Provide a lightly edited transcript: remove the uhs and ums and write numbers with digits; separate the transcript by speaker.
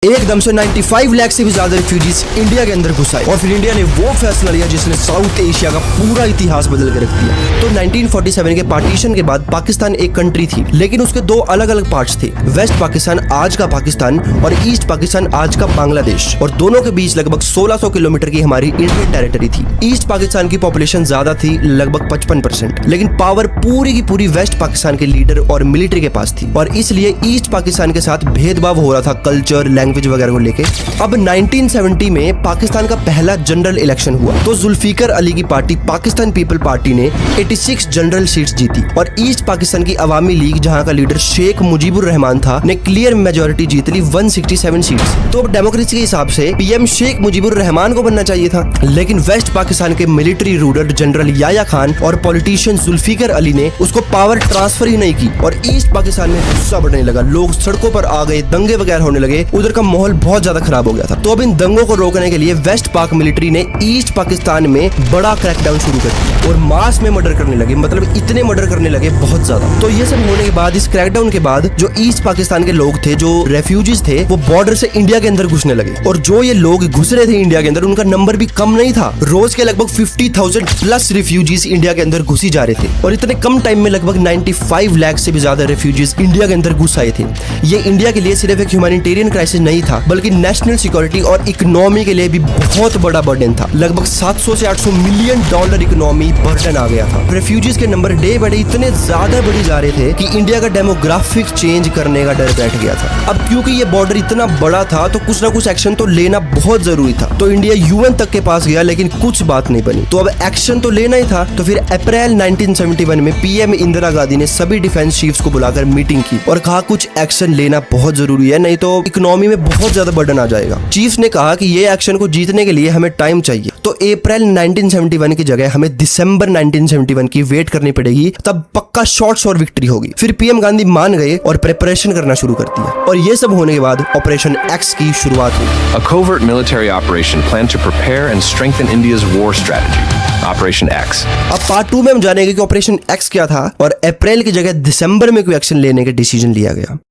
Speaker 1: एकदम से 95 लाख से भी ज्यादा रिफ्यूजीज इंडिया के अंदर घुस आए और फिर इंडिया ने वो फैसला लिया जिसने साउथ एशिया का पूरा इतिहास बदल के रख दिया। तो 1947 के पार्टीशन के बाद पाकिस्तान एक कंट्री थी, लेकिन उसके दो अलग अलग पार्ट्स थे। वेस्ट पाकिस्तान आज का पाकिस्तान और ईस्ट पाकिस्तान आज का बांग्लादेश, और दोनों के बीच लगभग 1600 किलोमीटर की हमारी इंडियन टेरिटरी थी। ईस्ट पाकिस्तान की पॉपुलेशन ज्यादा थी, लगभग 55%, लेकिन पावर पूरी की पूरी वेस्ट पाकिस्तान के लीडर और मिलिट्री के पास थी, और इसलिए ईस्ट पाकिस्तान के साथ भेदभाव हो रहा था कल्चर, लैंग्वेज वगैरह को लेके। अब 1970 में पाकिस्तान का पहला जनरल इलेक्शन हुआ तो जुल्फिकर अली की पार्टी पाकिस्तान पीपल पार्टी ने 86 जनरल सीट्स जीती, और ईस्ट पाकिस्तान की अवामी लीग, जहां का लीडर शेख मुजीबुर रहमान था, ने क्लियर मेजोरिटी जीत ली 167 सीट्स। तो अब डेमोक्रेसी के हिसाब से पीएम शेख मुजीबुर रहमान को बनना चाहिए था, लेकिन वेस्ट पाकिस्तान के मिलिट्री रूलर जनरल याया खान और पॉलिटिशियन जुल्फिकर अली ने उसको पावर ट्रांसफर ही नहीं की, और ईस्ट पाकिस्तान में गुस्सा बढ़ने लगा, लोग सड़कों पर आ गए, दंगे वगैरह होने लगे, उधर का माहौल बहुत ज्यादा खराब हो गया था। तो अब इन दंगों को रोकने के लिए वेस्ट पाक मिलिट्री ने ईस्ट पाकिस्तान में बड़ा क्रैकडाउन शुरू कर दिया और मास में मर्डर करने लगे, मतलब इतने मर्डर करने लगे बहुत ज्यादा। तो ये सब होने के बाद, इस क्रैकडाउन के बाद, जो ईस्ट पाकिस्तान के लोग थे, जो रेफ्यूजीज थे, वो बॉर्डर से इंडिया के अंदर घुसने लगे, और जो ये लोग घुस रहे थे इंडिया के अंदर, उनका नंबर भी कम नहीं था। रोज के लगभग 50,000 प्लस रिफ्यूजीज इंडिया के अंदर घुसी जा रहे थे, और इतने कम टाइम में लगभग 95 लाख से भी ज्यादा रेफ्यूजीज इंडिया के अंदर घुस आए थे। ये इंडिया के लिए सिर्फ एक ह्यूमैनिटेरियन क्राइसिस नहीं था, बल्कि नेशनल सिक्योरिटी और इकोनॉमी के लिए भी बहुत बड़ा बर्डन था। लगभग 700 से 800 मिलियन डॉलर इकोनॉमी बर्डन आ गया था। रेफ्यूजीज के नंबर डे बाय डे इतने ज्यादा बढ़ी जा रहे थे कि इंडिया का डेमोग्राफिक चेंज करने का डर बैठ गया था। अब क्योंकि ये बॉर्डर इतना बड़ा था, तो कुछ ना कुछ एक्शन तो लेना बहुत जरूरी था। तो इंडिया यूएन तक के पास गया, लेकिन कुछ बात नहीं बनी। तो अब एक्शन तो लेना ही था। तो फिर अप्रैल 1971 में पीएम इंदिरा गांधी ने सभी डिफेंस चीफ्स को बुलाकर मीटिंग की और कहा कुछ एक्शन लेना बहुत जरूरी है, नहीं तो इकोनॉमी में बहुत ज्यादा बर्डन आ जाएगा। चीफ्स ने कहा कि ये एक्शन को जीतने के लिए हमें टाइम चाहिए, तो अप्रैल 1971 की जगह हमें दिसंबर 1971 की वेट करनी पड़ेगी, तब पक्का शॉर्ट्स और विक्ट्री होगी। फिर पीएम गांधी मान गए और प्रिपरेशन करना शुरू कर दिया, और ये सब होने के बाद ऑपरेशन एक्स की शुरुआत हुई।
Speaker 2: A covert military operation planned to prepare and strengthen India's war strategy. Operation X.
Speaker 1: अब पार्ट 2 में हम जानेंगे कि ऑपरेशन एक्स क्या था और अप्रैल की जगह दिसंबर में कोई एक्शन लेने का डिसीजन लिया गया।